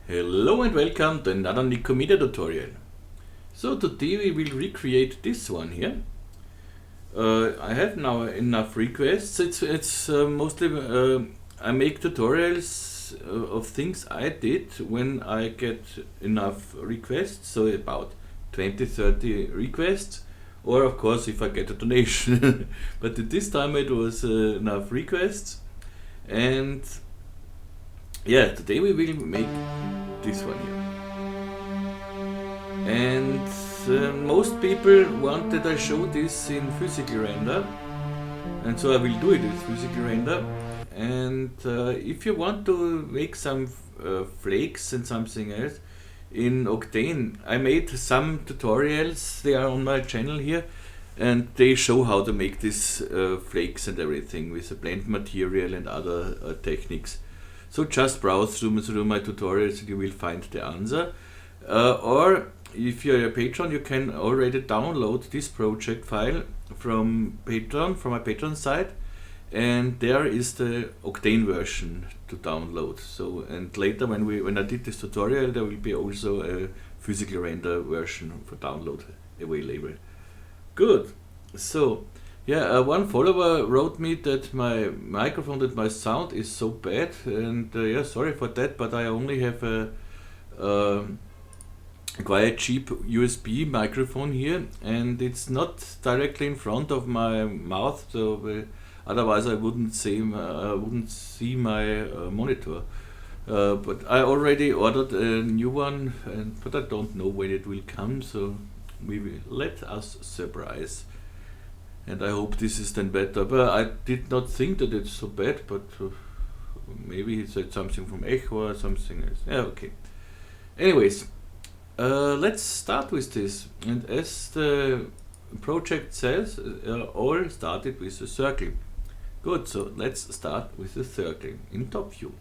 Hello and welcome to another Nikomedia tutorial. So today we will recreate this one here. I have now enough requests. It's mostly I make tutorials of things I did when I get enough requests, so about 20-30 requests, or of course if I get a donation. But at this time it was enough requests, and yeah, today we will make this one here. And most people want that I show this in physical render, and so I will do it with physical render. And if you want to make some flakes and something else in Octane, I made some tutorials. They are on my channel here, and they show how to make these flakes and everything with the blend material and other techniques. So just browse through my tutorials and you will find the answer. Or if you're a patron, you can already download this project file from Patreon, from my Patreon site, and there is the Octane version to download. So, and later when I did this tutorial, there will be also a physical render version for download available. Good. So yeah, one follower wrote me that my microphone, that my sound is so bad, and yeah, sorry for that, but I only have a quite cheap USB microphone here, and it's not directly in front of my mouth, so otherwise I wouldn't see my monitor. But I already ordered a new one, but I don't know when it will come, so we will let us surprise. And I hope this is then better. But I did not think that it's so bad, but maybe he said something from Echo or something else. Yeah, okay. Anyways, let's start with this. And as the project says, all started with a circle. Good, so let's start with the circle in top view.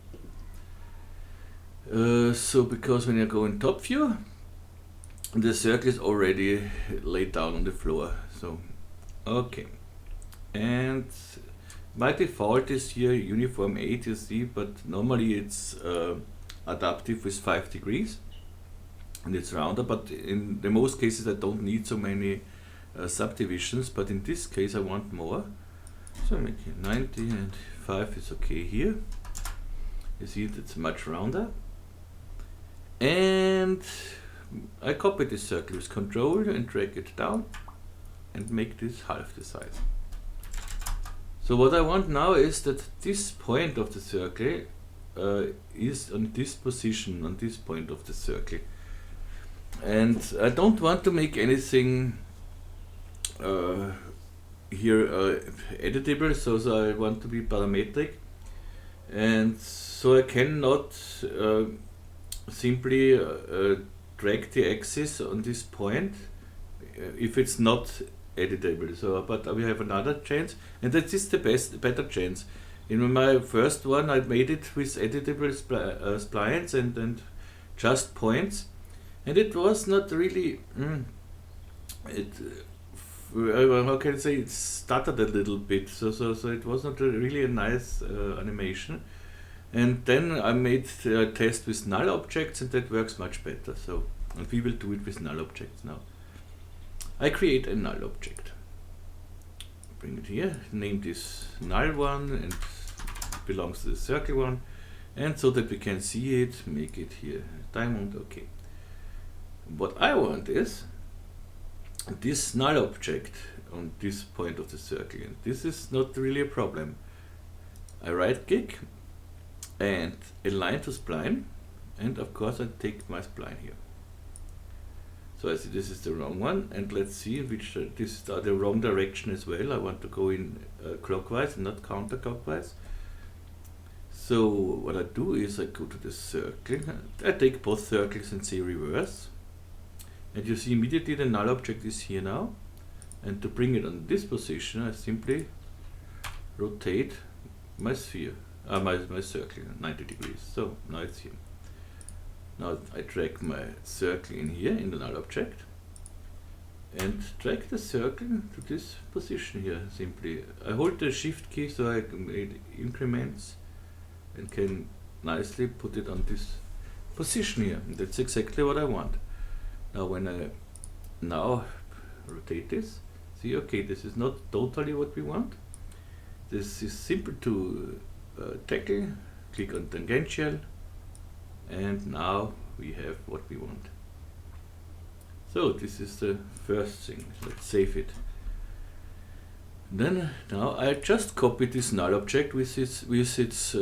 So because when you go in top view, the circle is already laid down on the floor. So okay, and by default is here uniform 8, you see, but normally it's adaptive with 5 degrees and it's rounder, but in the most cases I don't need so many subdivisions, but in this case I want more, so I make it 90 and 5 is okay here. You see it's much rounder, and I copy this circle with Control and drag it down and make this half the size. So what I want now is that this point of the circle is on this position, on this point of the circle. And I don't want to make anything here editable, so I want to be parametric. And so I cannot simply drag the axis on this point if it's not editable. So, but we have another chance, and that is the better chance. In my first one, I made it with editable splines and just points, and it was not really. How can I say? It stuttered a little bit. So it was not really a nice animation. And then I made a test with null objects, and that works much better. So, and we will do it with null objects now. I create a null object, bring it here, name this null one, and it belongs to the circle one, and so that we can see it, make it here diamond. Okay. What I want is this null object on this point of the circle, and this is not really a problem. I right click and align to spline, and of course I take my spline here. So I see this is the wrong one, and let's see which this is the wrong direction as well. I want to go in clockwise and not counterclockwise. So what I do is I go to the circle, I take both circles and say reverse, and you see immediately the null object is here now, and to bring it on this position I simply rotate my sphere, my circle 90 degrees. So now it's here. Now I drag my circle in here in the null object and drag the circle to this position here. Simply I hold the shift key so I can make increments and can nicely put it on this position here. And that's exactly what I want. Now when I now rotate this, see, okay, this is not totally what we want. This is simple to tackle. Click on tangential, and now we have what we want. So this is the first thing. Let's save it. Then now I just copy this null object with its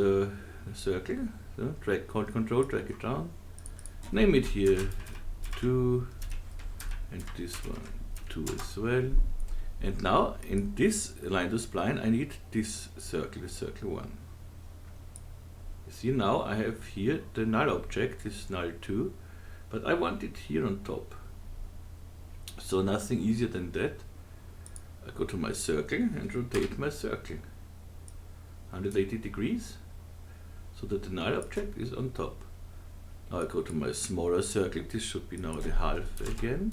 circle. So drag, hold Control, drag it down. Name it here 2, and this one 2 as well. And now in this line to spline I need this circle, the circle 1. You see, now I have here the null object, this null 2, but I want it here on top. So nothing easier than that. I go to my circle and rotate my circle 180 degrees so that the null object is on top. Now I go to my smaller circle, this should be now the half again,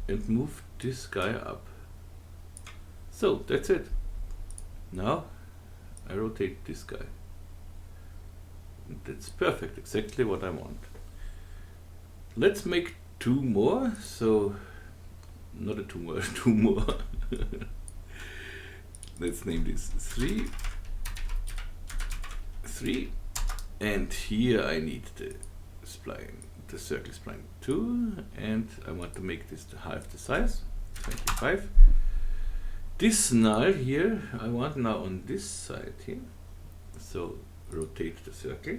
and move this guy up. So that's it. Now I rotate this guy. And that's perfect, exactly what I want. Let's make 2 more. So not a 2 more, 2 more. Let's name this 3, 3, and here I need the spline, the circle spline 2, and I want to make this half the size, 25. This null here I want now on this side here, so rotate the circle.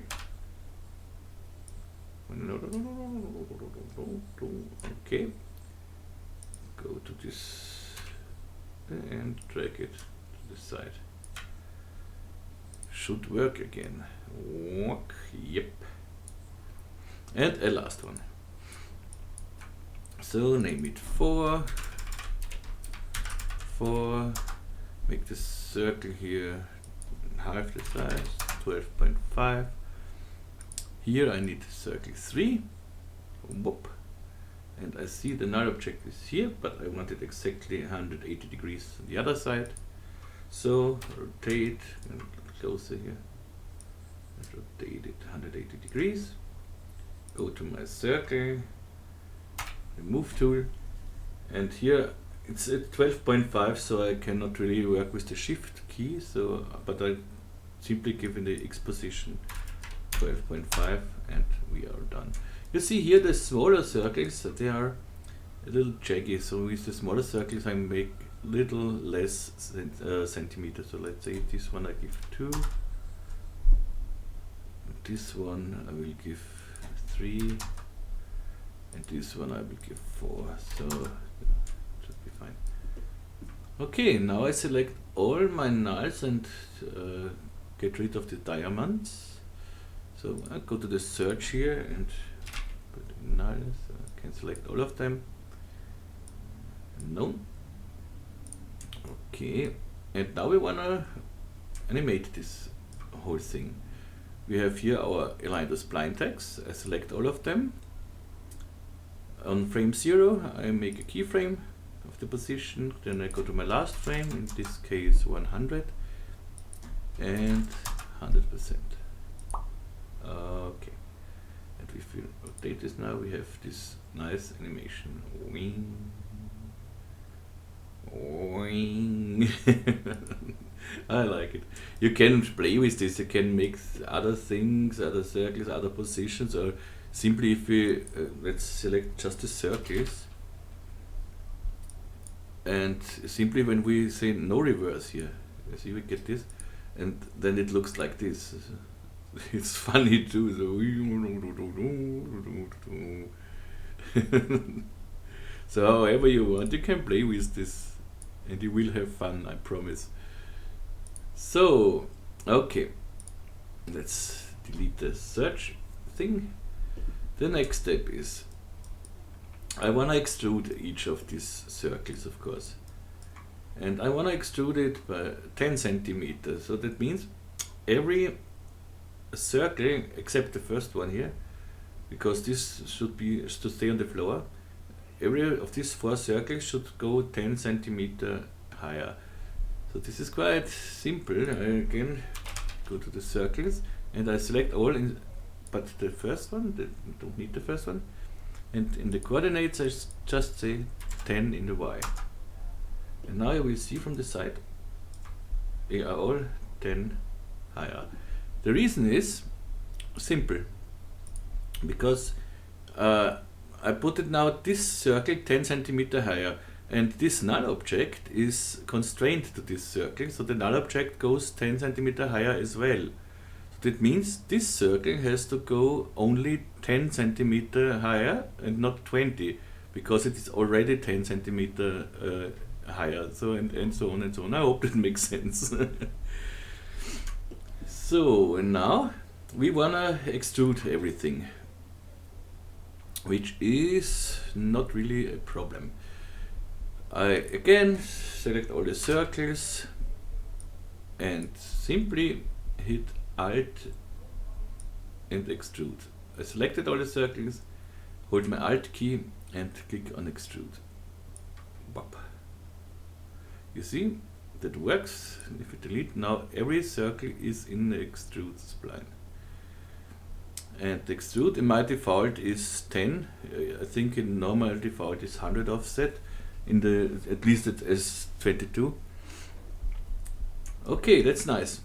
Okay, go to this and drag it to the side. Should work again. Walk, yep. And a last one. So name it 4. 4. Make the circle here half the size, 12.5. Here I need circle 3. Whoop. And I see the null object is here, but I want it exactly 180 degrees on the other side. So rotate and closer here. And rotate it 180 degrees. Go to my circle, the move tool, and here it's at 12.5, so I cannot really work with the shift key. So, but I simply give in the X position 12.5, and we are done. You see here the smaller circles, they are a little jaggy, so with the smaller circles I make little less centimeters. So let's say this one I give 2, this one I will give 3, and this one I will give 4, so it should be fine. Okay, now I select all my nulls and get rid of the diamonds. So I go to the search here and put in nulls. I can select all of them. No. Okay, and now we wanna animate this whole thing. We have here our align to spline tags. I select all of them. On frame 0, I make a keyframe of the position. Then I go to my last frame, in this case 100 and 100%. Okay, and if we rotate this now, we have this nice animation. Wing, wing. I like it. You can play with this. You can make other things, other circles, other positions, or simply if we let's select just the circles, and simply when we say no reverse here, you see we get this, and then it looks like this. It's funny too. So however you want, you can play with this, and you will have fun, I promise. So, okay, let's delete the search thing. The next step is I want to extrude each of these circles, of course, and I want to extrude it by 10 centimeters. So that means every circle except the first one here, because this should be to stay on the floor. Every of these 4 circles should go 10 centimeter higher. So this is quite simple. I again go to the circles and I select all but the first one, we don't need the first one. And in the coordinates I just say 10 in the y. And now you will see from the side, they are all 10 higher. The reason is simple, because I put it now this circle 10 centimeter higher, and this null object is constrained to this circle, so the null object goes 10 centimeter higher as well. So that means this circle has to go only 10 centimeter higher and not 20, because it is already 10 centimeter higher. So and so on and so on. I hope that makes sense. So and now we wanna extrude everything, which is not really a problem. I again select all the circles and simply hit Alt and extrude. I selected all the circles, hold my Alt key and click on extrude. Bop. You see, that works. If you delete, now every circle is in the extrude spline. And the extrude in my default is 10. I think in normal default is 100 offset. In the at least it is 22. Okay, that's nice.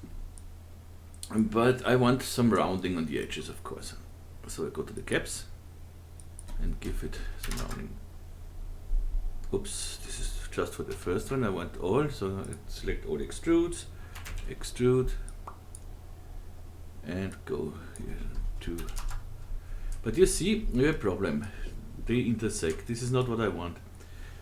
But I want some rounding on the edges, of course. So I go to the caps and give it some rounding. Oops, this is just for the first one. I want all, so I select all extrudes, extrude, and go here to. But you see, we have a problem. They intersect. This is not what I want.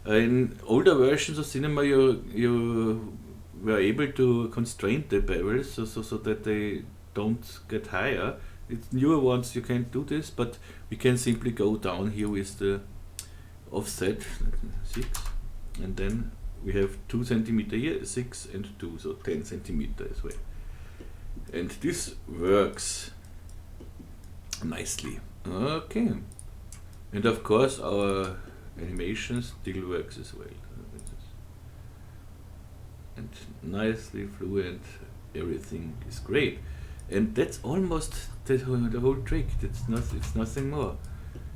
In older versions of cinema, you were able to constrain the barrels so that they don't get higher. It's newer ones you can't do this, but we can simply go down here with the offset 6, and then we have 2 centimeter here, 6 and 2, so 10 centimeter as well. And this works nicely. Okay, and of course our animation still works as well. And nicely fluent, everything is great. And that's almost the whole trick. It's nothing more.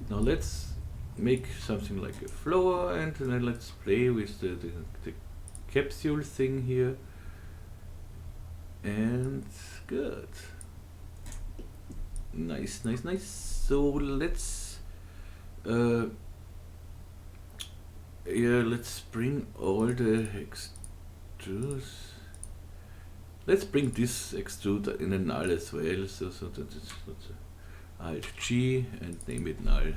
Now let's make something like a flower, and then let's play with the capsule thing here. And good. Nice, nice, nice. So let's let's bring all the extrudes. Let's bring this extrude in a null as well, so that it's Alt G and name it null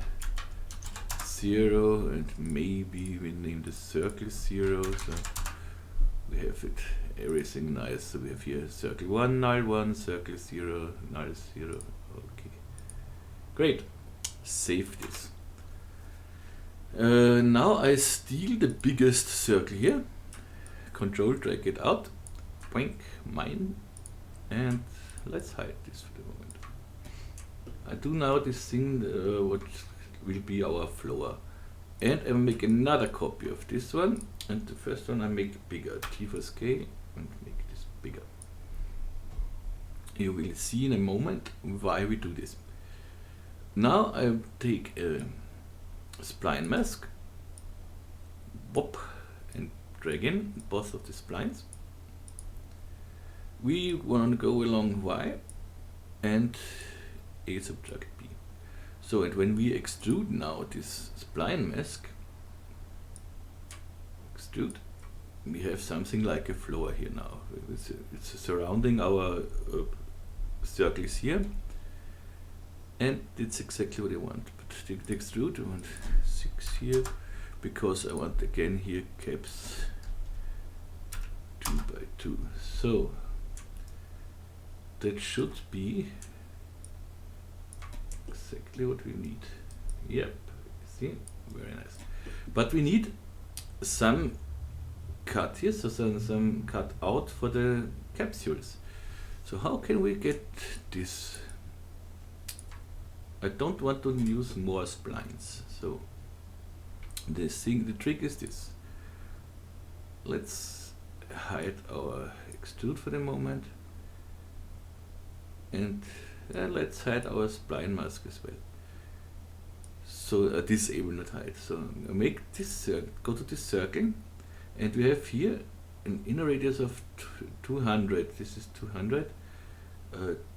0, and maybe we name the circle 0, so we have it everything nice. So we have here circle 1, null 1, circle 0, null 0. Okay, great. Save this. Now I steal the biggest circle here, control drag it out, boink, mine, and let's hide this for the moment. I do now this thing what will be our floor, and I make another copy of this one, and the first one I make bigger, T for scale, and make this bigger. You will see in a moment why we do this. Now I take a spline mask, whoop, and drag in both of the splines. We want to go along Y and A subtract B. So, and when we extrude now this spline mask, extrude, we have something like a floor here now. It's surrounding our circles here, and it's exactly what I want. But the extrude, I want 6 here, because I want again here caps 2 by 2. So that should be exactly what we need. Yep, see, very nice. But we need some cut here, so some cut out for the capsules. So how can we get this? I don't want to use more splines. So the trick is this. Let's hide our extrude for the moment. And let's hide our spline mask as well. So disable, not hide. So make this go to this circle, and we have here an inner radius of 200. This is 200.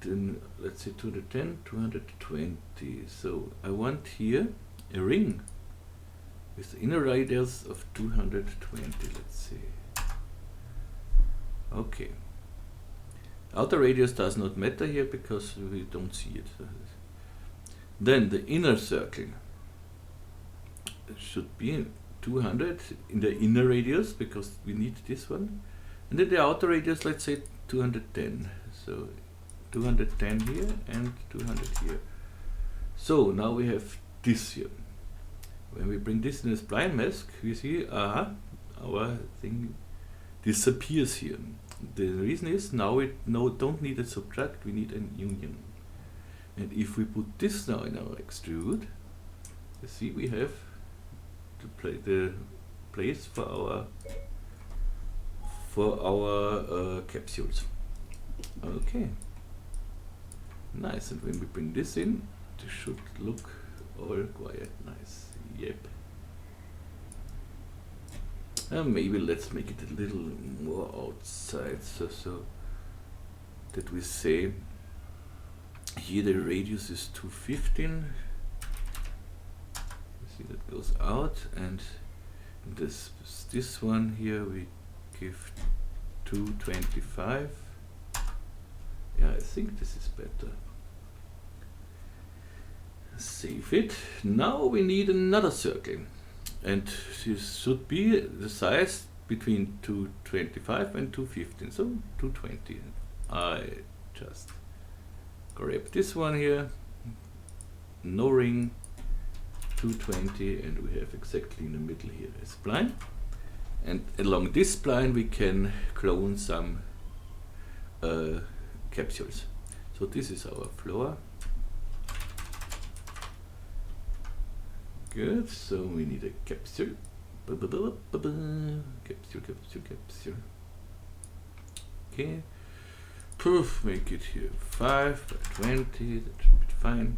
Then let's say 210, 220. So I want here a ring with the inner radius of 220. Let's see. Okay. Outer radius does not matter here because we don't see it. Then the inner circle should be 200 in the inner radius because we need this one. And then the outer radius, let's say 210. So 210 here and 200 here. So now we have this here. When we bring this in a spline mask, we see, our thing disappears here. The reason is now we don't need a subtract, we need an union. And if we put this now in our extrude, you see we have the place for our capsules. Okay, nice. And when we bring this in, this should look all quite nice. Yep. Maybe let's make it a little more outside, so that we say here the radius is 215. See, that goes out, and this one here we give 225. Yeah, I think this is better. Save it. Now we need another circle, and this should be the size between 225 and 215, so 220. I just grab this one here, no ring, 220, and we have exactly in the middle here a spline. And along this spline we can clone some capsules. So this is our floor. Good, so we need a capsule. Capsule. Okay. Poof, make it here 5 by 20, that should be fine.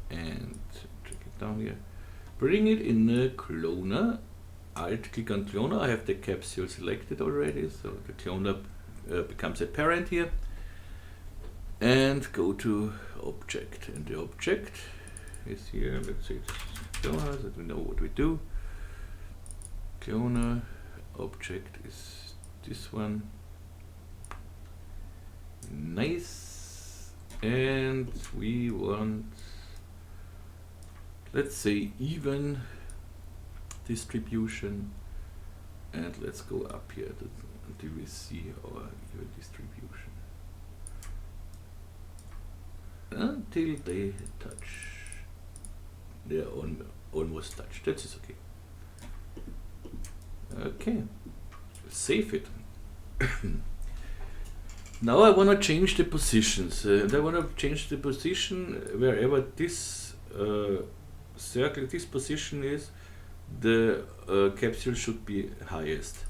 And check it down here. Bring it in the cloner. Alt click on cloner. I have the capsule selected already, so the cloner becomes a parent here. And go to object, and the object is here. Let's say it's cloner, so that we know what we do. Cloner object is this one. Nice. And we want, let's say, even distribution, and let's go up here until we see our even distribution, until they touch. They are almost touched. That is okay. Okay, save it. Now I want to change the positions, and I want to change the position wherever this circle, this position is, the capsule should be highest.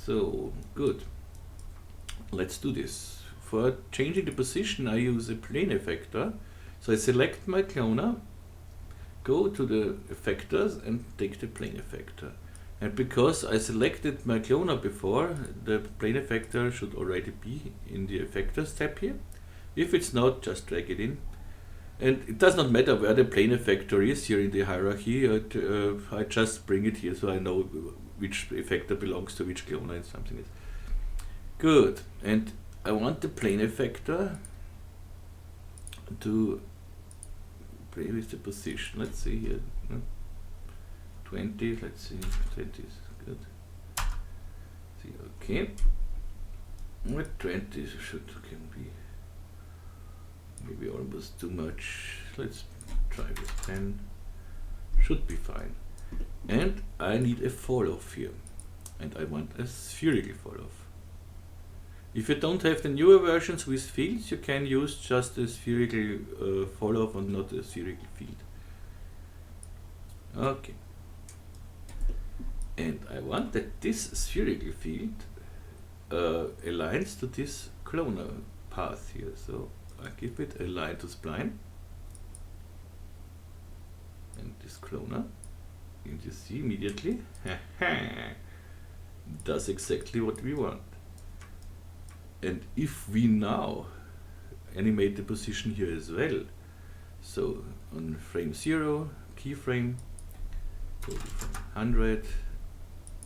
So, good. Let's do this. For changing the position, I use a plane effector. So I select my cloner, go to the effectors and take the plane effector. And because I selected my cloner before, the plane effector should already be in the effectors tab here. If it's not, just drag it in. And it does not matter where the plane effector is here in the hierarchy. I just bring it here so I know which effector belongs to which cloner and something is. Good. And I want the plane effector to play with the position. Let's see here. 20, let's see, 20 is good. See, okay. With 20 can be maybe almost too much. Let's try with 10. Should be fine. And I need a fall off here. And I want a spherical fall off. If you don't have the newer versions with fields, you can use just a spherical fall off and not a spherical field. Okay. And I want that this spherical field aligns to this cloner path here. So I give it a line to spline and this cloner, and you see immediately does exactly what we want. And if we now animate the position here as well, so on frame 0 keyframe, go from 100,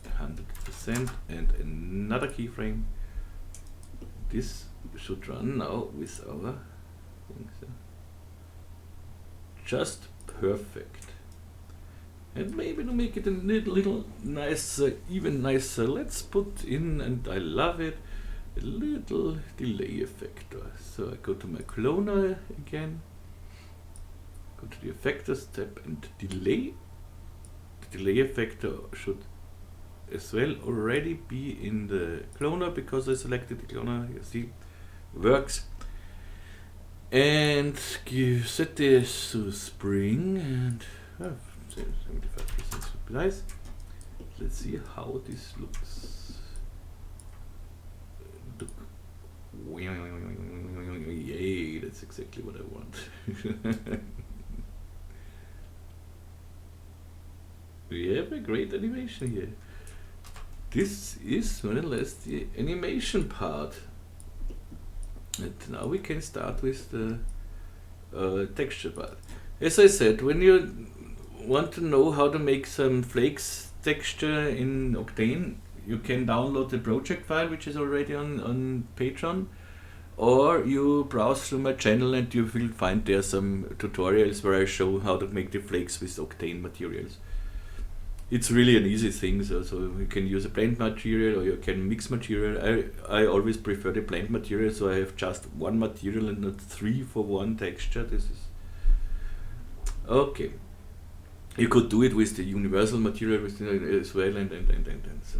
100% and another keyframe, this should run now with our things, just perfect. And maybe to make it a little nicer, even nicer, let's put in, and I love it, a little delay effector. So I go to my cloner again, go to the effectors tab and delay. The delay effector should as well already be in the cloner because I selected the cloner, you see, works. And set this to spring and 75% supplies. Let's see how this looks. Yay, that's exactly what I want. We have a great animation here. This is more or less the animation part. And now we can start with the texture part. As I said, when you want to know how to make some flakes texture in Octane, you can download the project file, which is already on Patreon, or you browse through my channel and you will find there some tutorials where I show how to make the flakes with Octane materials. It's really an easy thing, so you can use a blend material or you can mix material. I always prefer the blend material, so I have just one material and not 3 for one texture. This is okay. You could do it with the universal material as well, and so.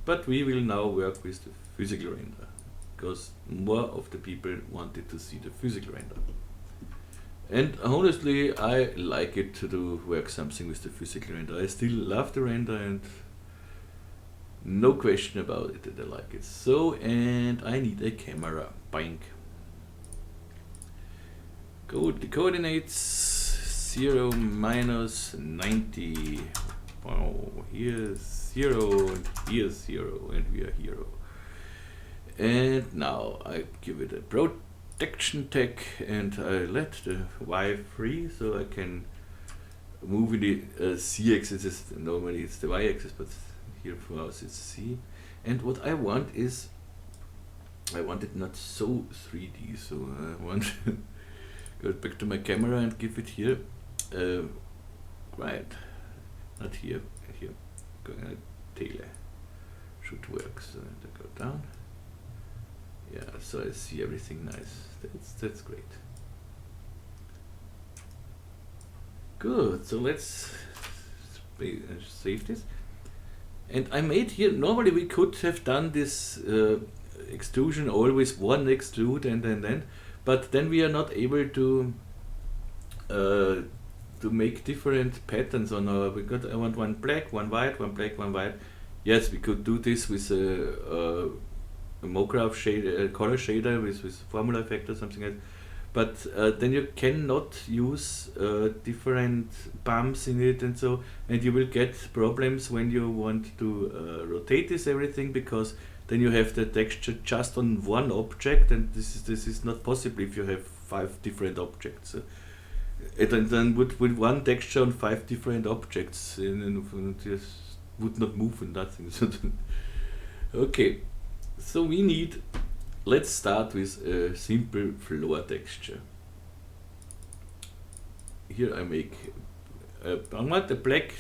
But we will now work with the physical render, because more of the people wanted to see the physical render. And honestly, I like it to do work something with the physical render. I still love the render and no question about it that I like it. So, and I need a camera. Bang. Go the coordinates 0, -90. Wow, here's 0 and here's 0 and we are 0. And now I give it a protection tag and I let the Y free so I can move in the Z axis. Normally it's the Y axis, but here for us it's C. And what I want is, I want it not so 3D, so I want to go back to my camera and give it here. Right, not here, here. Tail should work. So I go down. Yeah, so I see everything nice. That's great. Good. So let's save this. And I made here. Normally we could have done this extrusion always one extrude and then, but then we are not able to make different patterns on our. I want one black, one white, one black, one white. Yes, we could do this with a MoGraph shader, color shader with formula effect or something else. But then you cannot use different bumps in it and so, and you will get problems when you want to rotate this everything, because then you have the texture just on one object, and this is not possible if you have 5 different objects. And then with one texture on 5 different objects, and just would not move and nothing. Okay, so we need. Let's start with a simple floor texture. Here I make I want a black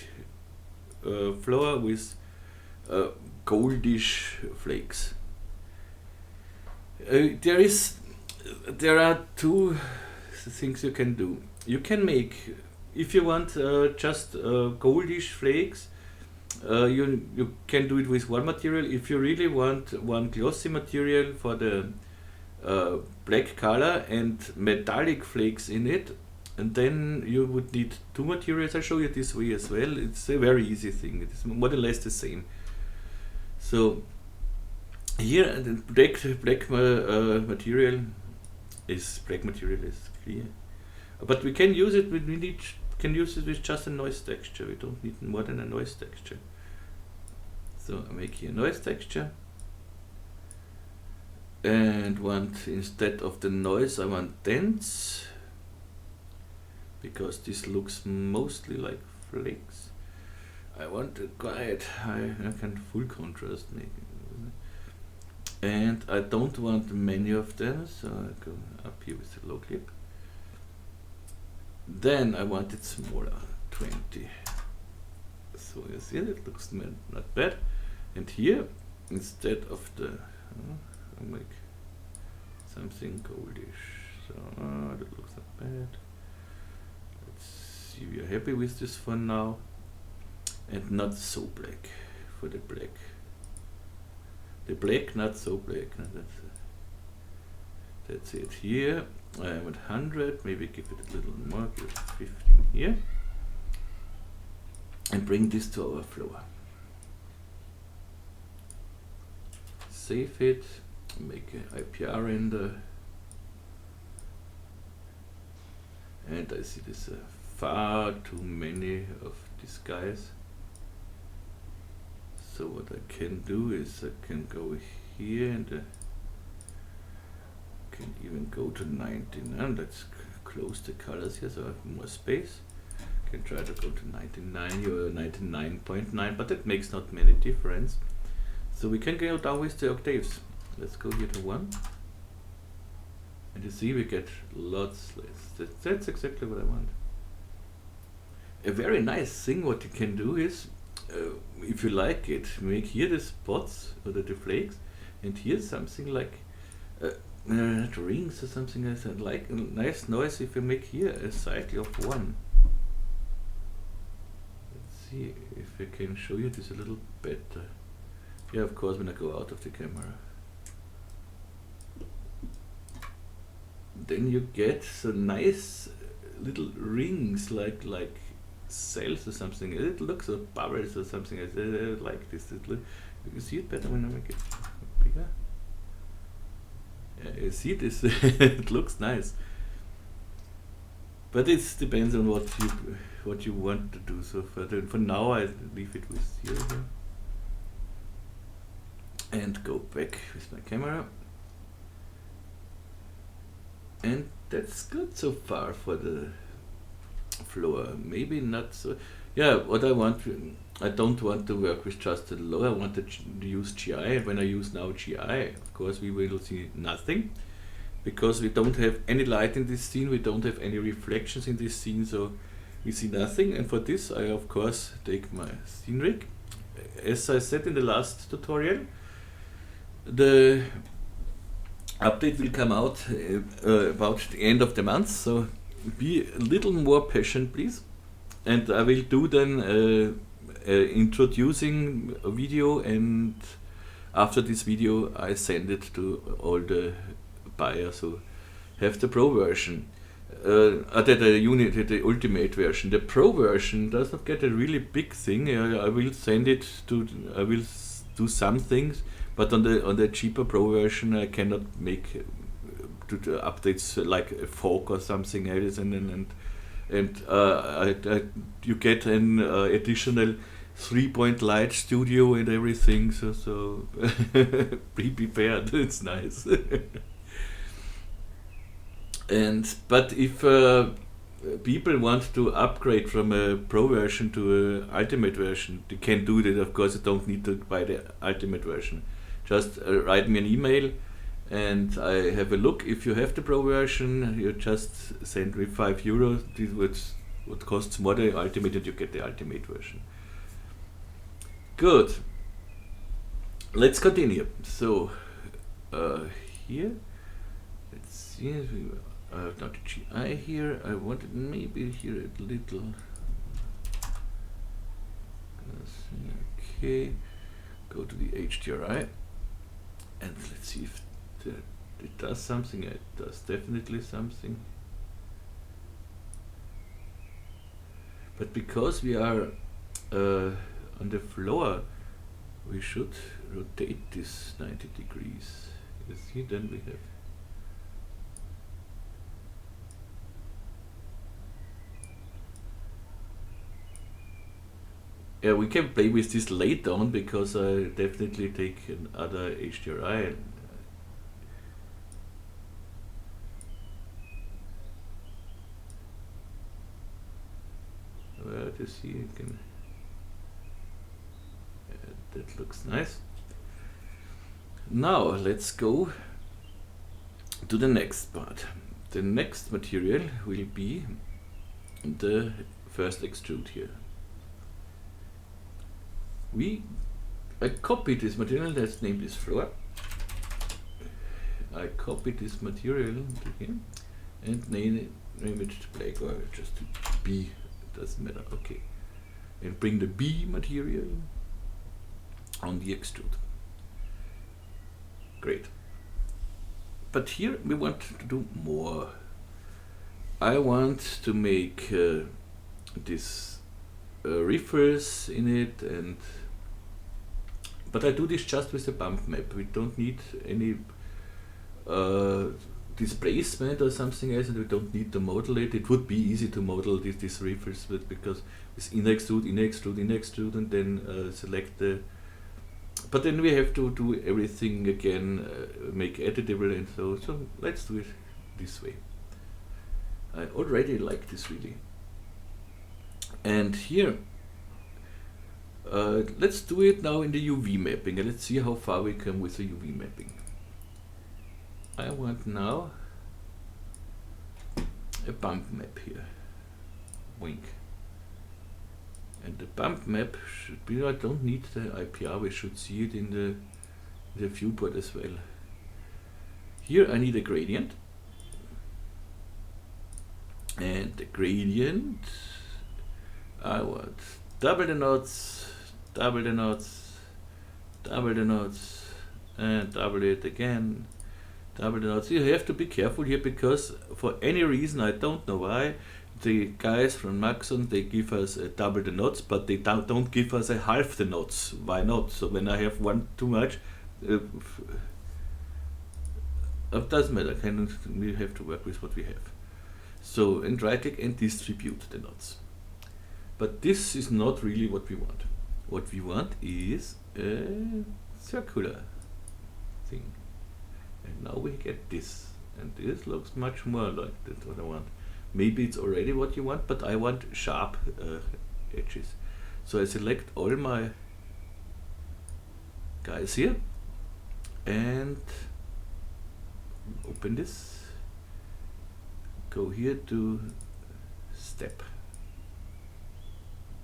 floor with goldish flakes. There are 2 things you can do. You can make, if you want just goldish flakes, you can do it with one material. If you really want one glossy material for the black color and metallic flakes in it, and then you would need 2 materials. I'll show you this way as well. It's a very easy thing. It's more or less the same. So Here the black material is clear, but we can use it. Can use it with just a noise texture. We don't need more than a noise texture. So I make here a noise texture, and instead of the noise I want dents, because this looks mostly like flakes. I want it quite high. I can full contrast make it. And I don't want many of them, so I go up here with the low clip. Then I want it smaller, 20. So you see it looks not bad. And here, instead of the, I make something goldish. So that looks not bad. Let's see, we are happy with this for now. And not so black for the black. The black, not so black. No, that's it. Here I am at 100. Maybe give it a little more. Give it 15 here, and bring this to our floor. Save it. Make an IPR render, and I see there's far too many of these guys. So what I can do is I can go here and can even go to 99. Let's close the colors here so I have more space. Can try to go to 99 or 99.9, but that makes not many difference. So we can go down with the octaves. Let's go here to 1. And you see we get lots less. That's exactly what I want. A very nice thing what you can do is, if you like it, make here the spots or the flakes, and here something like rings or something else, and like a nice noise if you make here a cycle of 1. Let's see if I can show you this a little better. Yeah, of course, when I go out of the camera. Then you get some nice little rings like cells or something. It looks like bubbles or something. I like this. You can see it better when I make it bigger. Yeah, you see this? It looks nice. But it depends on what you want to do. So for now, I leave it with 0 here. And go back with my camera. And that's good so far for the floor. Maybe not so. Yeah, what I want, I don't want to work with just the low. I want to use GI, and when I use now GI, of course we will see nothing, because we don't have any light in this scene, we don't have any reflections in this scene, so we see nothing. And for this I of course take my scene rig. As I said in the last tutorial, the update will come out about the end of the month, so be a little more patient, please. And I will do then introducing a video, and after this video I send it to all the buyers who have the Pro version. The Ultimate version. The Pro version does not get a really big thing. I will send it to. I will do some things, but on the cheaper Pro version I cannot make do the updates like a fork or something else, and you get an additional 3-point light studio and everything. So be prepared. It's nice. But if people want to upgrade from a Pro version to a Ultimate version, they can do that. Of course, you don't need to buy the Ultimate version. Just write me an email and I have a look. If you have the Pro version, you just send me €5. This what costs more the Ultimate, and you get the Ultimate version. Good. Let's continue. So here, let's see. Not GI here. I wanted maybe here a little. Okay, go to the HDRI and let's see if it does something. It does definitely something. But because we are on the floor, we should rotate this 90 degrees. You see, then we have yeah, we can play with this later on because I definitely take another HDRI. Well, to see, you can. That looks nice. Now let's go to the next part. The next material will be the first extrude here. I copied this material, let's name this floor. I copied this material to here and name it black or just B, doesn't matter, okay. And bring the B material on the extrude. Great. But here we want to do more. I want to make this riffles in it, but I do this just with the bump map. We don't need any displacement or something else, and we don't need to model it. It would be easy to model these riffles, but because with inner extrude, and then select the. But then we have to do everything again, make editable and so let's do it this way. I already like this really. And here, let's do it now in the UV mapping, and let's see how far we come with the UV mapping. I want now a bump map here, wink. And the bump map should be, I don't need the IPR, we should see it in the viewport as well. Here I need a gradient. And the gradient, I want double the knots, double the knots, double the knots, and double it again, double the knots. You have to be careful here because for any reason, I don't know why, the guys from Maxon, they give us double the knots, but they don't give us a half the knots. Why not? So when I have one too much, it doesn't matter. We have to work with what we have. So, and right click and distribute the knots. But this is not really what we want. What we want is a circular thing. And now we get this. And this looks much more like that's what I want. Maybe it's already what you want, but I want sharp edges. So I select all my guys here and open this. Go here to step.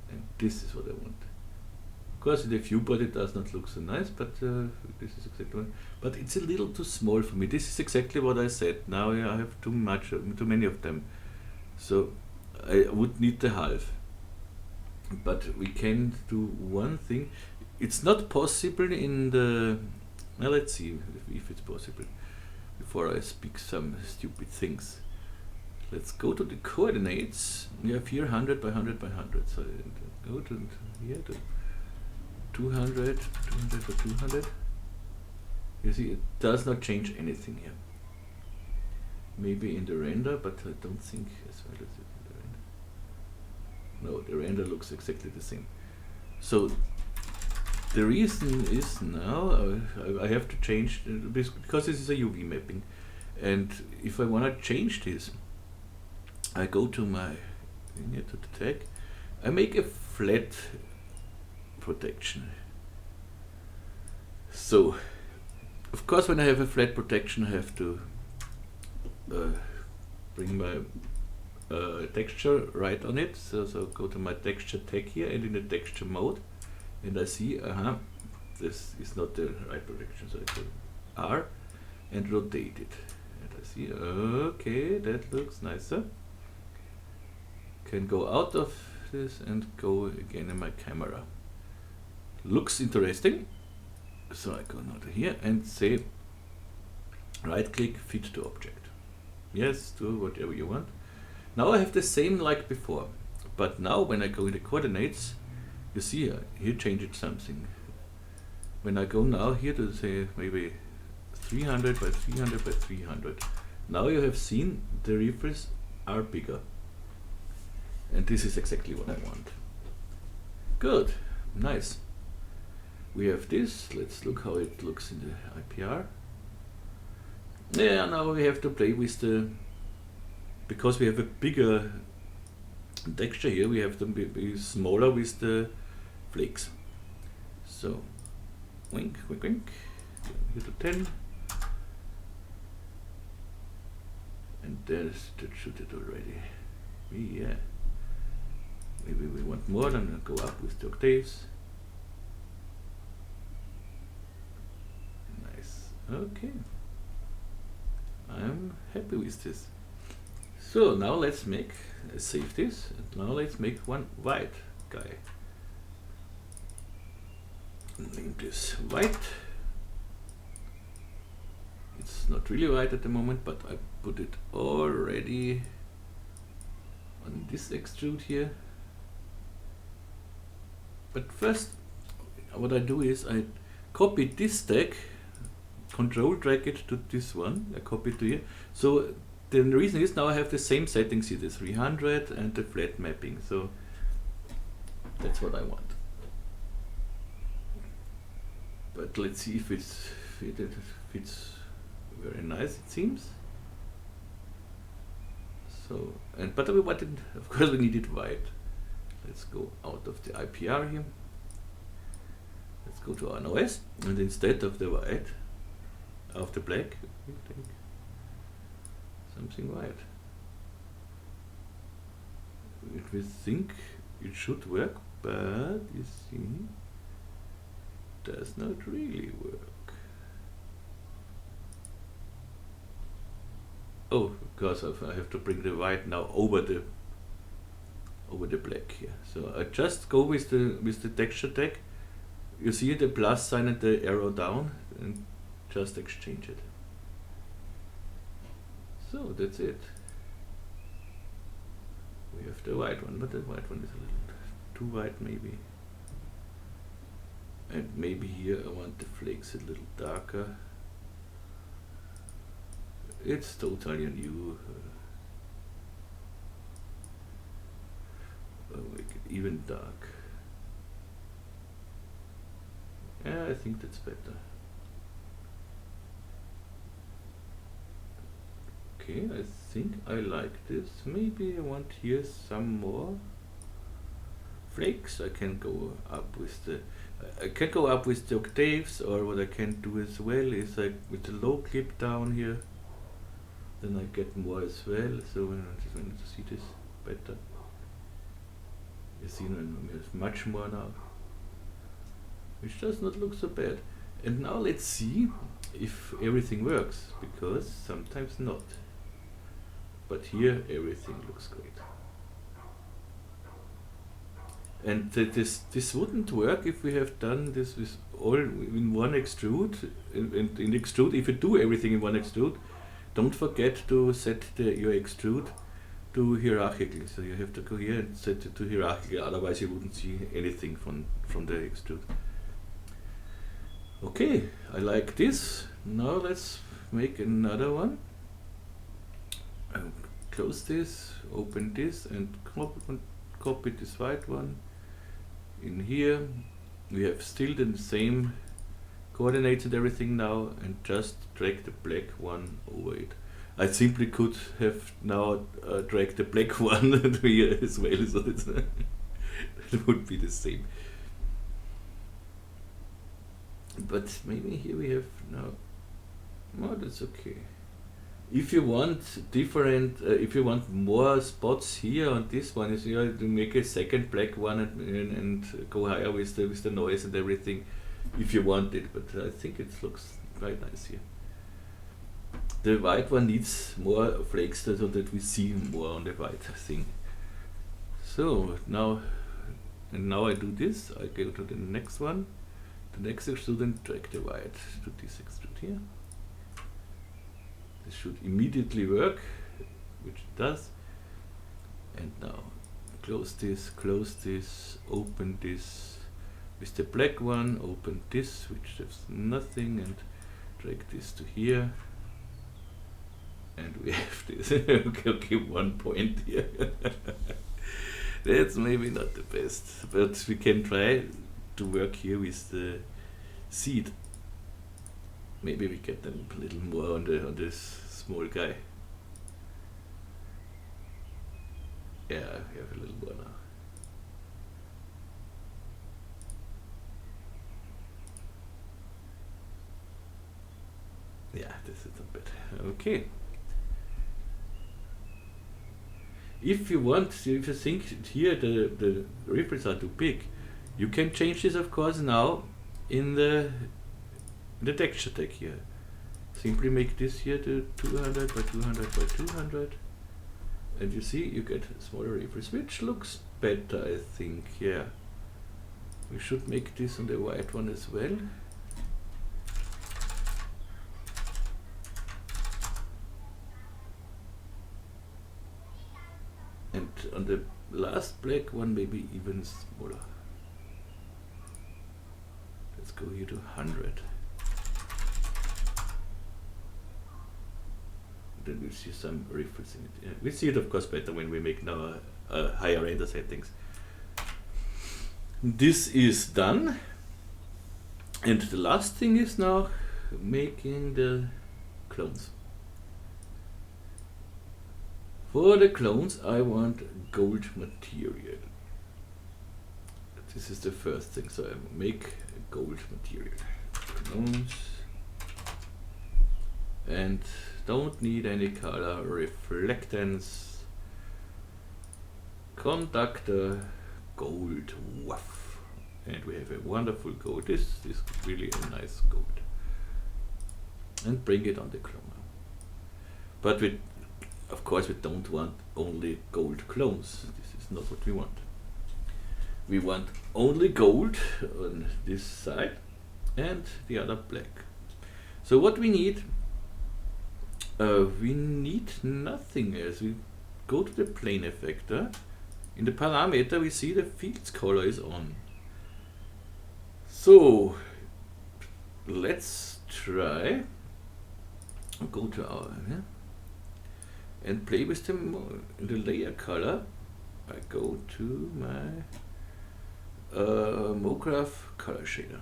And this is what I want. Of course, in the viewport it does not look so nice, but this is exactly what. But it's a little too small for me. This is exactly what I said. Now I have too many of them. So I would need the half. But we can do one thing. It's not possible in the. Well, let's see if it's possible. Before I speak some stupid things. Let's go to the coordinates. We have here 100 by 100 by 100. So go to here to 200, 200 by 200. You see, it does not change anything here. Maybe in the render, but I don't think as well as in the render. No, the render looks exactly the same. So the reason is now I have to change this because this is a UV mapping, and if I want to change this, I go to my here to the tag. I make a flat protection. So, of course, when I have a flat protection, I have to bring my texture right on it. So go to my texture tag here and in the texture mode, and I see, this is not the right projection. So I go R and rotate it, and I see, okay, that looks nicer. Can go out of this and go again in my camera. Looks interesting. So I go now to here and say right click, fit to object. Yes, do whatever you want. Now I have the same like before, but now when I go in the coordinates, you see here change it something. when I go now here to say maybe 300 by 300 by 300, now you have seen the riffles are bigger. And this is exactly what I want. Good, nice. We have this, let's look how it looks in the IPR. Yeah, now we have to play with the, because we have a bigger texture here, we have to be smaller with the flakes. So, wink, wink, wink, here to 10. And there's, that should it already. Yeah. Maybe we want more, then go up with the octaves. Nice, okay. I'm happy with this. So now let's make, save this, and now let's make one white guy. Name this white. It's not really white at the moment, but I put it already on this extrude here. But first, what I do is I copy this tag, control drag it to this one, I copy it to here. So the reason is now I have the same settings here, the 300 and the flat mapping. So that's what I want. But let's see if it fits very nice, it seems. So, but we wanted, of course we needed white. Let's go out of the IPR here. Let's go to our OS, and instead of the white, of the black, we take something white. We think it should work, but you see, does not really work. Oh, because I have to bring the white now over the black here. So I just go with the texture tag. You see the plus sign and the arrow down, and just exchange it. So that's it. We have the white one, but the white one is a little too white maybe. And maybe here I want the flakes a little darker. It's totally new. Make it even dark. Yeah, I think that's better. Okay, I think I like this. Maybe I want here some more flakes. I can go up with the octaves, or what I can do as well is like with the low clip down here, then I get more as well. So when I just want to see this better. You see, we have much more now, which does not look so bad. And now let's see if everything works, because sometimes not. But here everything looks great. And this wouldn't work if we have done this with all in one extrude. In extrude, if you do everything in one extrude, don't forget to set your extrude to hierarchical. So you have to go here and set it to hierarchical, otherwise you wouldn't see anything from the extrude. Okay, I like this. Now let's make another one. Close this, open this, and copy this white one in here. We have still the same coordinates and everything now, and just drag the black one over it. I simply could have now dragged the black one here as well, so it would be the same. But maybe here we have now, no, that's okay. If you want different, if you want more spots here on this one, is you to make a second black one and go higher with the noise and everything, if you want it. But I think it looks quite nice here. The white one needs more flakes so that we see more on the white thing. So now I do this. I go to the next one, the next extrude, and drag the white to this extrude here. This should immediately work, which it does. And now close this, open this, with the black one, open this, which has nothing, and drag this to here. And we have this. Okay, 1 point here. That's maybe not the best, but we can try to work here with the seed. Maybe we get them a little more on this small guy. Yeah, we have a little more now. Yeah, this is not bad. Okay. If you want, if you think here the ripples are too big, you can change this, of course, now in the texture tag here. Simply make this here to 200 by 200 by 200, and you see you get smaller ripples, which looks better, I think. Yeah, we should make this on the white one as well. And on the last black one, maybe even smaller. Let's go here to 100. Then we see some ripples in it. Yeah, we see it, of course, better when we make now higher render settings. This is done. And the last thing is now making the clones. For the clones, I want gold material. This is the first thing, so I make gold material. Clones. And don't need any color, reflectance, conductor, gold, woof. And we have a wonderful gold. This is really a nice gold. And bring it on the clone. But we, of course, we don't want only gold clones. This is not what we want. We want only gold on this side and the other black. So what we need nothing else. We go to the plane effector. In the parameter, we see the fields color is on. So let's try. Go to our and play with them in the layer color. I go to my MoGraph color shader.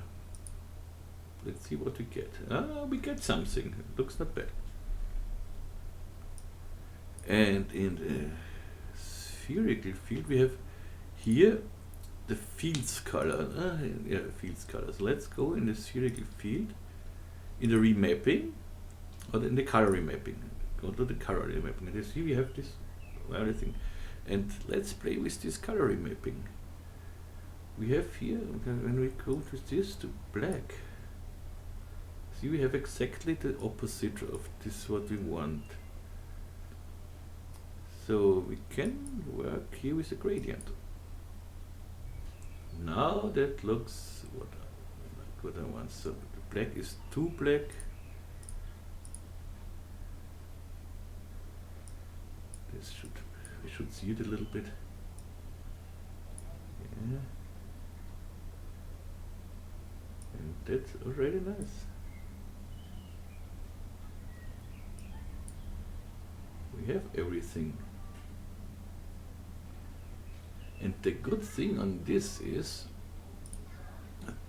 Let's see what we get. We get something. It looks not bad. And in the spherical field, we have here the fields color. Yeah, fields color. So let's go in the spherical field, in the remapping, or in the color remapping. Go to the color remapping. And you see we have this everything. And let's play with this color remapping. We have here, when we go to this to black, see we have exactly the opposite of this what we want. So we can work here with a gradient. Now that looks what I want. So the black is too black. This we should see it a little bit. Yeah. And that's already nice. We have everything. And the good thing on this is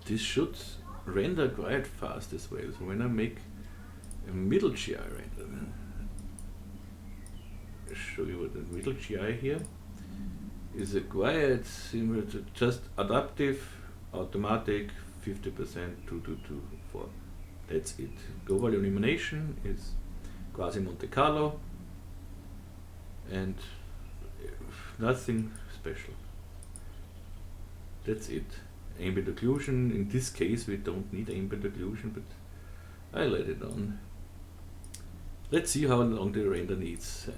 this should render quite fast as well. So when I make a middle GI render, I'll show you what the middle GI here is. A quite similar to just adaptive, automatic, 50%, 2224. That's it. Global illumination is quasi Monte Carlo and nothing special. That's it. Ambient occlusion, in this case we don't need ambient occlusion, but I let it on. Let's see how long the render needs.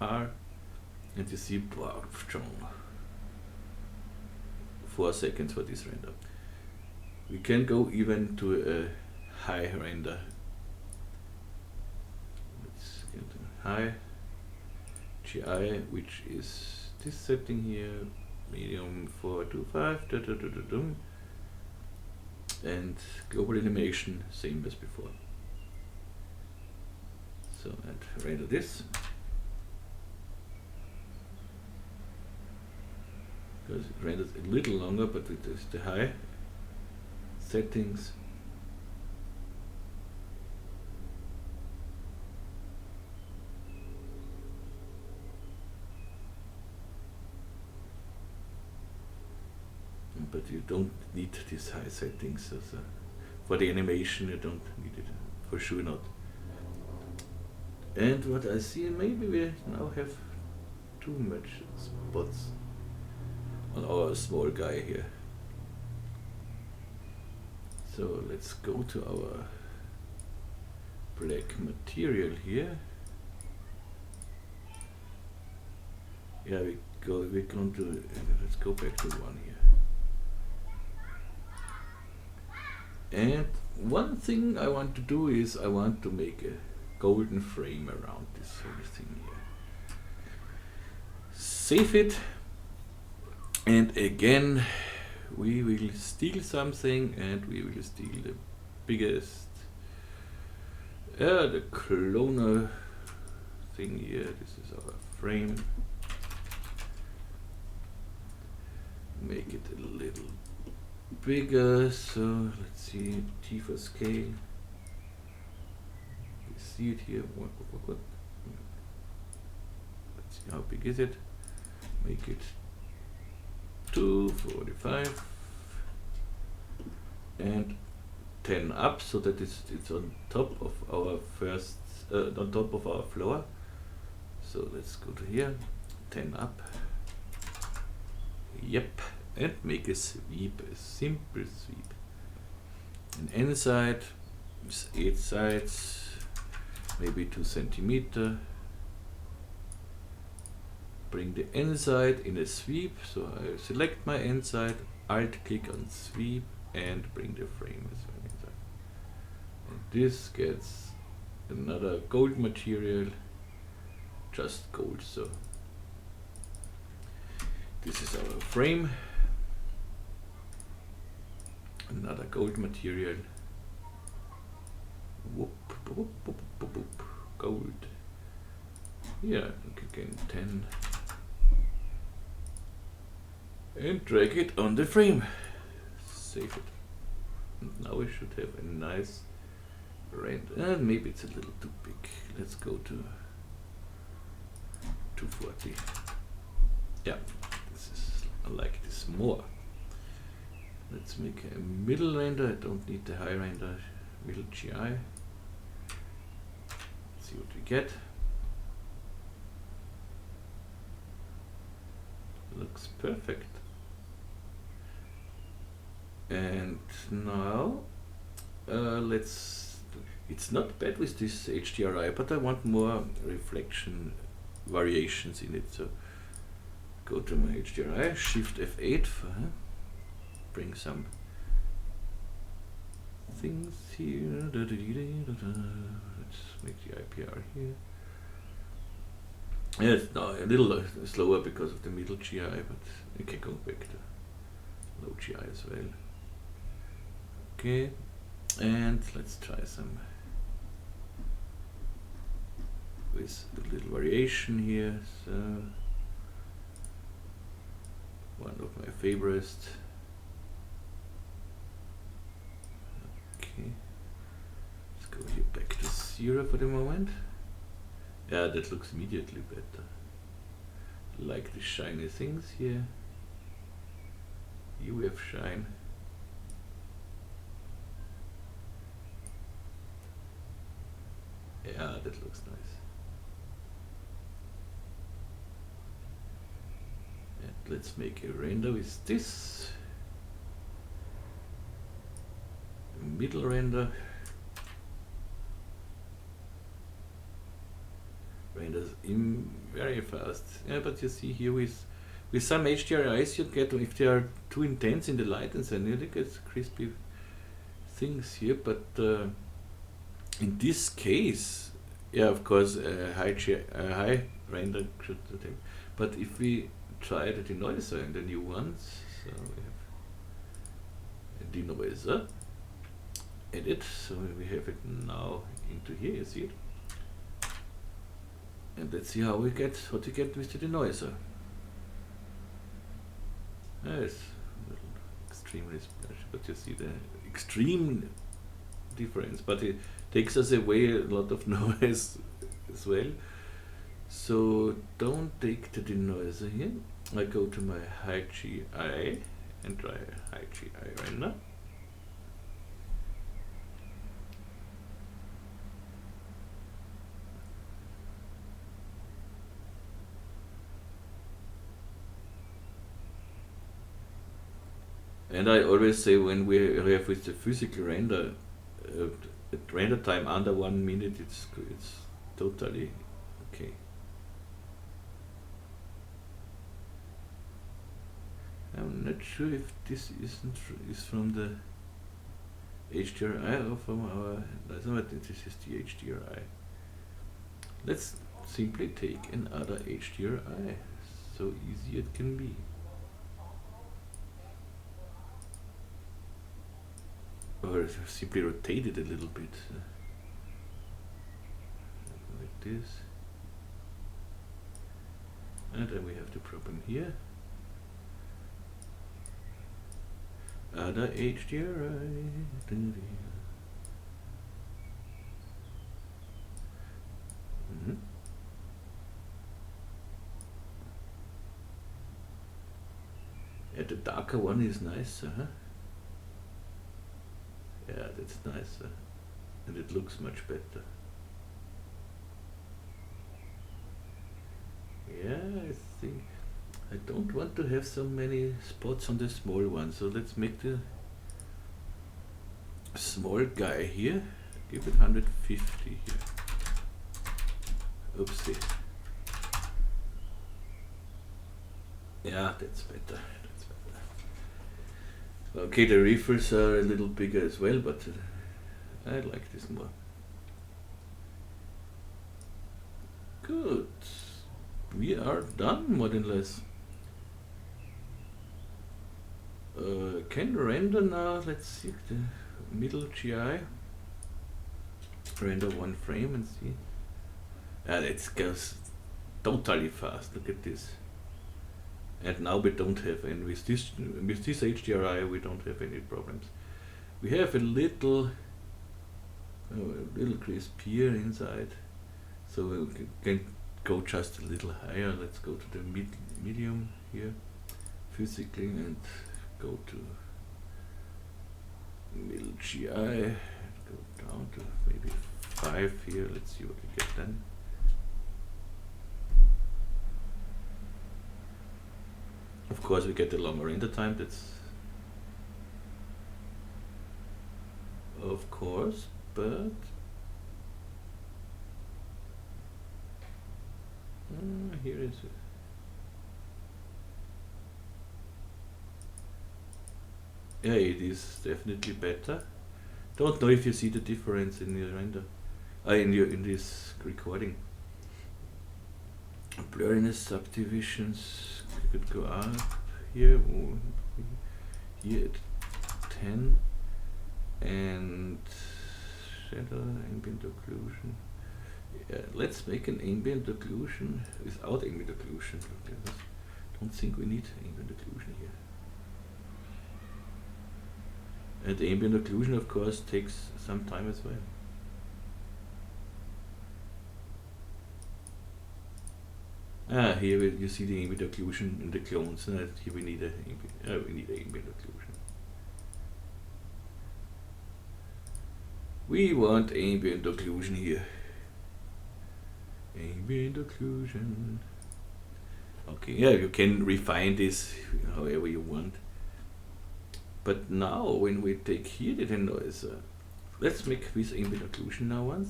R, and you see 4 seconds for this render. We can go even to a high render. Let's get to high GI, which is this setting here, medium 425, and global animation same as before. So, and render this. Because it renders a little longer, but with the high settings. But you don't need these high settings. So for the animation you don't need it, for sure not. And what I see, maybe we now have too much spots on our small guy here. So let's go to our black material here. Yeah, we're going to, let's go back to one here. And one thing I want to do is I want to make a golden frame around this whole thing here. Save it. And again, we will steal something, and we will steal the biggest, the cloner thing here. This is our frame. Make it a little bigger. So let's see, T for scale. You see it here. What? Let's see how big is it. Make it 245 and 10 up, so that it's on top of our first, on top of our floor. So let's go to here, 10 up. Yep, and make a sweep, a simple sweep. An N side with 8 sides, maybe 2 centimeter. Bring the N side in a sweep, so I select my N side, Alt click on sweep, and bring the frame as well inside. And this gets another gold material, just gold. So this is our frame, another gold material. Whoop, whoop, whoop, whoop, whoop. Gold. Yeah, again 10. And drag it on the frame. Save it. And now we should have a nice render. And maybe it's a little too big. Let's go to 240. Yeah, this is, I like this more. Let's make a middle render. I don't need the high render. Middle GI. Let's see what we get. Looks perfect. And now it's not bad with this HDRI, but I want more reflection variations in it. So go to my HDRI, Shift F8 for bring some things here. Let's make the IPR here. Yeah, it's now a little slower because of the middle GI, but I can go back to low GI as well. Okay, and let's try some with a little variation here. So one of my favorites. Okay, let's go here back to 0 for the moment. Yeah, that looks immediately better. Like the shiny things here. Here we have shine. Yeah, that looks nice. And let's make a render with this. A middle render. Renders in very fast. Yeah, but you see here with some HDRIs you get, if they are too intense in the light and then you get crispy things here, but in this case, yeah, of course, high render should take. But if we try the denoiser and the new ones. So we have a denoiser, edit, so we have it now into here, you see it? And let's see how we get, what we get with the denoiser. It's a little extremely splash, but you see the extreme difference, but it takes us away a lot of noise as well. So don't take the denoiser here. I go to my high GI and try high GI render. And I always say, when we have with the physical render, at render time under 1 minute, it's totally okay. I'm not sure if this is from the HDRI or from our. No, this is the HDRI. Let's simply take another HDRI. So easy it can be. Or simply rotate it a little bit, like this. And then we have the problem here. Other HDRI. Yeah, the darker one is nicer, huh? Yeah, that's nicer, and it looks much better. Yeah, I think I don't want to have so many spots on the small one, so let's make the small guy here, give it 150 here. Oopsie. Yeah, that's better. Okay, the riffles are a little bigger as well, but I like this more. Good. We are done, more than less. Can render now, let's see the middle GI. Render one frame and see. That goes totally fast, look at this. And now we don't have, and with this HDRI we don't have any problems. We have a little crisp here inside, so we can go just a little higher. Let's go to the medium here, physically, and go to middle GI, go down to maybe 5 here. Let's see what we get then. Of course we get a longer render time, that's of course, but here is it. Yeah, it is definitely better. Don't know if you see the difference in your render, in this recording. Blurriness, subdivisions could go up here, here at 10, and shadow, ambient occlusion. Yeah, let's make an ambient occlusion without ambient occlusion. Don't think we need ambient occlusion here. And ambient occlusion, of course, takes some time as well. Here you see the ambient occlusion in the clones. Here we need ambient occlusion. We want ambient occlusion here. Ambient occlusion. Okay, yeah, you can refine this however you want. But now, when we take here the denoiser, let's make this ambient occlusion now once.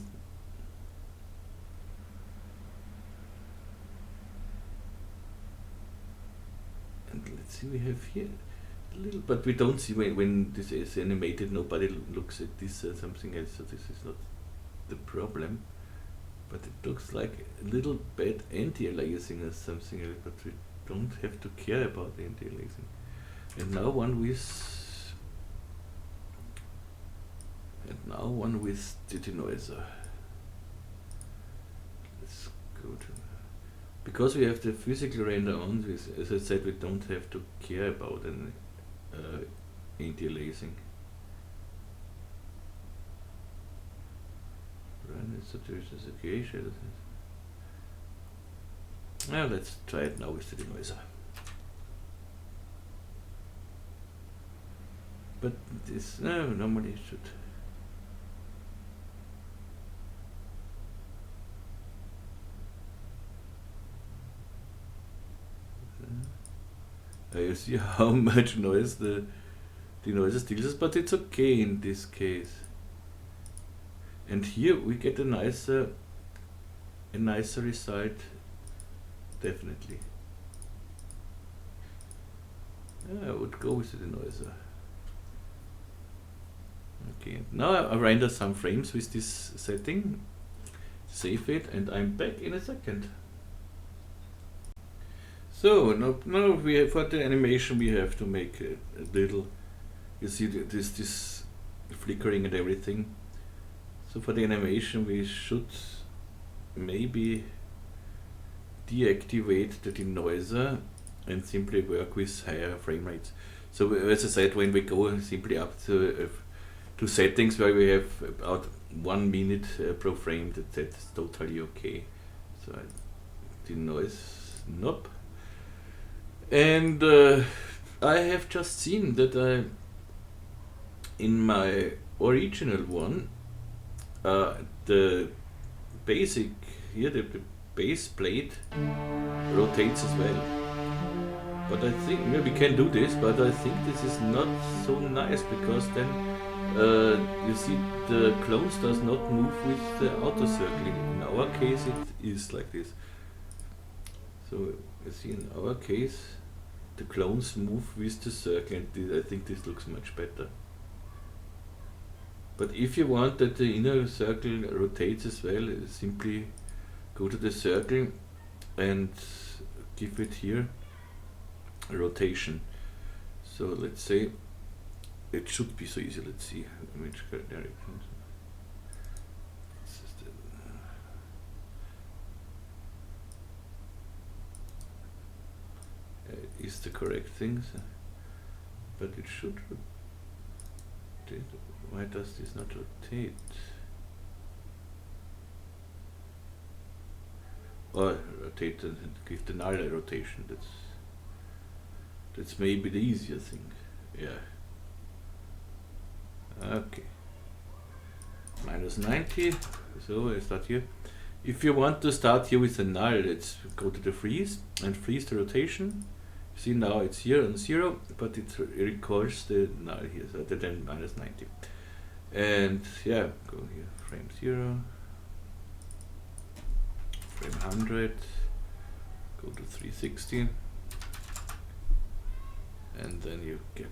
Let's see, we have here a little, but we don't see when this is animated, nobody looks at this as something else, so this is not the problem. But it looks like a little bad anti-aliasing or something else, but we don't have to care about the anti-aliasing. And now one with the denoiser. Let's go to, because we have the physical render on, as I said, we don't have to care about an anti-aliasing. Run saturation is okay. Now let's try it now with the denoiser. But this normally it should. You see how much noise the denoiser steals, but it's okay in this case. And here we get a nicer result, definitely. I would go with the denoiser. Okay, now I render some frames with this setting, save it, and I'm back in a second. So now we have, for the animation we have to make a little, you see this flickering and everything. So for the animation we should maybe deactivate the denoiser and simply work with higher frame rates. So as I said, when we go simply up to settings where we have about 1 minute per frame, that's totally okay. So denoise knob. And I have just seen that in my original one, the basic here, the base plate rotates as well. But I think we can do this, but I think this is not so nice, because then you see the clones does not move with the outer circling. In our case it is like this. So you see in our case the clones move with the circle, and I think this looks much better. But if you want that the inner circle rotates as well, simply go to the circle and give it here a rotation. So let's say it should be so easy. Let's see which direction. Is the correct thing, but it should rotate. Why does this not rotate? Or rotate and give the null a rotation. That's maybe the easier thing. Yeah. Okay. -90. So I start here. If you want to start here with a null, let's go to the freeze and freeze the rotation. See, now it's here on 0, but it recalls the null here, so then -90. And yeah, go here, frame 0, frame 100, go to 360, and then you get,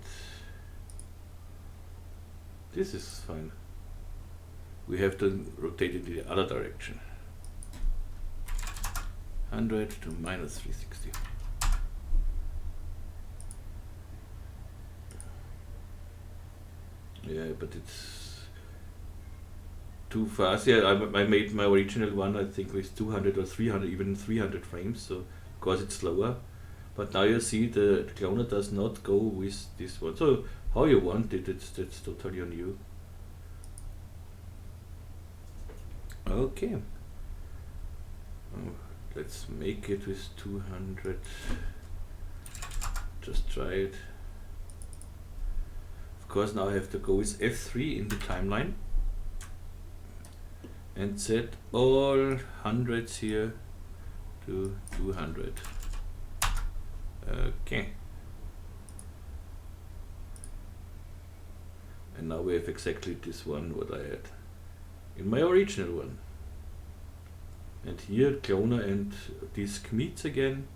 this is fine. We have to rotate it in the other direction. 100 to -360. Yeah, but it's too fast. Yeah, I made my original one, I think, with 200 or 300, even 300 frames, so of course it's slower. But now you see the cloner does not go with this one. So how you want it, that's totally on you. Okay. Let's make it with 200. Just try it. Of course, now I have to go with F3 in the timeline and set all hundreds here to 200. Okay. And now we have exactly this one what I had in my original one. And here cloner and disk meets again.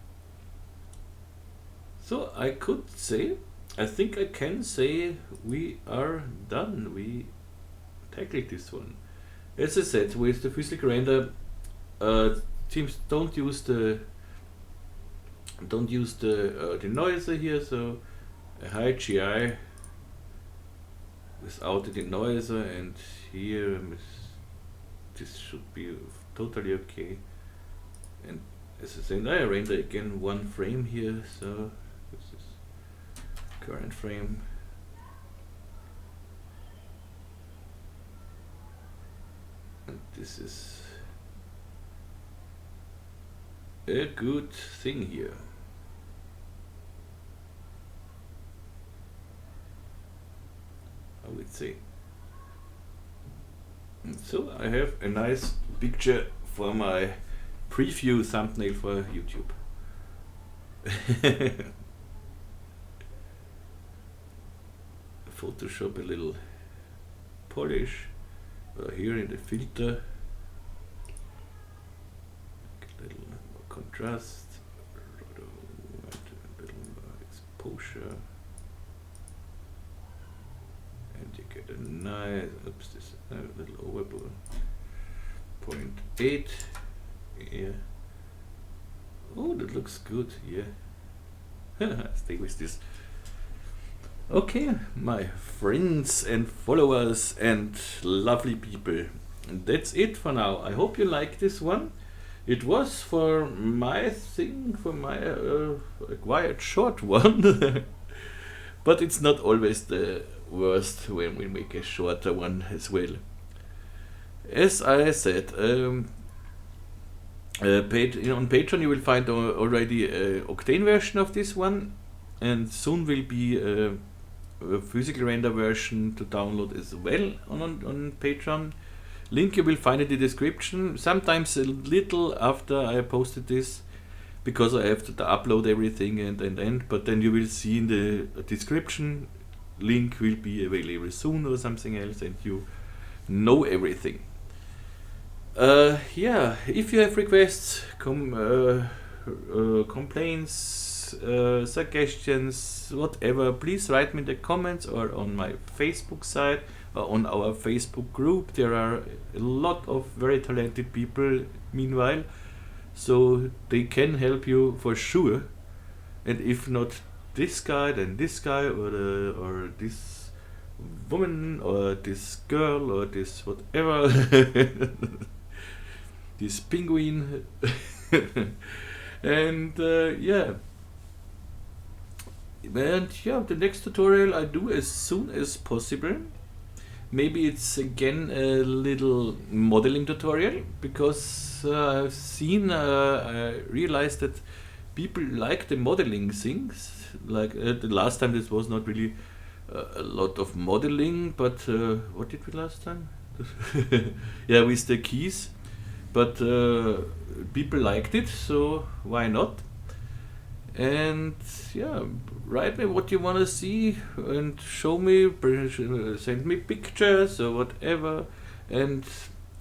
So I could say, I think I can say we are done. We tackled this one. As I said, with the physical render, teams don't use the Don't use the denoiser here, so a high GI without the denoiser, and here this should be totally okay. And as I said, I render again one frame here, so this is current frame. And this is a good thing here. I would say. And so I have a nice picture for my preview thumbnail for YouTube. Photoshop a little polish here in the filter, a little more contrast, a little more exposure, and you get a nice, oops, this a little overboard, 0.8. Yeah. Oh, that looks good. Yeah. Stay with this. Okay, my friends and followers and lovely people. And that's it for now. I hope you like this one. It was for my thing, for my quite short one. But it's not always the worst when we make a shorter one as well. As I said, on Patreon you will find already a Octane version of this one, and soon will be a physical render version to download as well on Patreon. Link you will find in the description, sometimes a little after I posted this, because I have to upload everything and but then you will see in the description, link will be available soon or something else, and you know everything. Yeah, if you have requests, complaints, suggestions, whatever, please write me in the comments or on my Facebook site or on our Facebook group. There are a lot of very talented people meanwhile, so they can help you for sure. And if not this guy, then this guy, or this woman, or this girl, or this whatever. This penguin. And yeah, the next tutorial I do as soon as possible. Maybe it's again a little modeling tutorial, because I've seen, I realized that people like the modeling things. Like the last time this was not really a lot of modeling, but what did we last time? Yeah, with the keys. But people liked it, so why not? And yeah, write me what you want to see and show me, send me pictures or whatever. And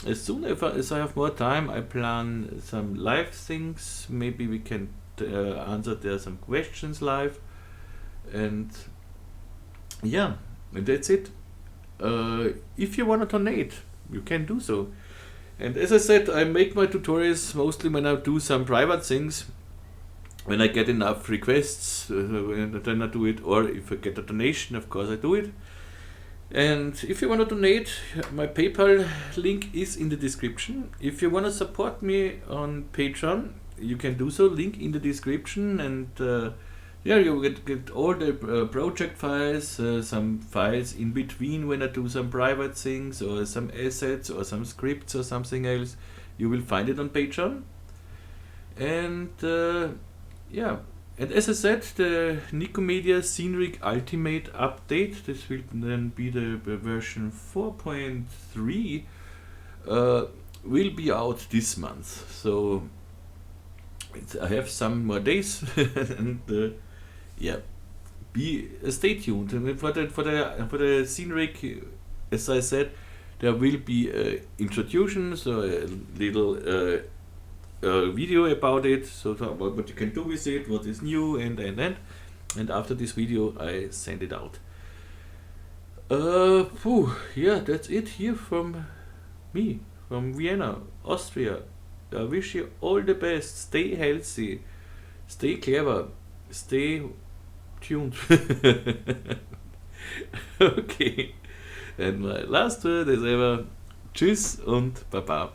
as soon as I have more time, I plan some live things. Maybe we can answer there some questions live. And yeah, and that's it. If you want to donate, you can do so. And as I said, I make my tutorials mostly when I do some private things. When I get enough requests, then I do it, or if I get a donation, of course I do it. And if you want to donate, my PayPal link is in the description. If you want to support me on Patreon, you can do so, link in the description. And yeah, you get all the project files, some files in between when I do some private things, or some assets, or some scripts, or something else. You will find it on Patreon. And yeah, and as I said, the Nikomedias Scene Rig Ultimate update, this will then be the version 4.3, will be out this month. So I have some more days, and yeah, stay tuned. And for the Scene Rig, as I said, there will be introductions, so a little video about it, so what you can do with it, what is new, and after this video I send it out. Yeah, that's it here from me, from Vienna, Austria. I wish you all the best, stay healthy, Stay clever, stay tuned. Okay, and my last word is ever Tschüss und Baba.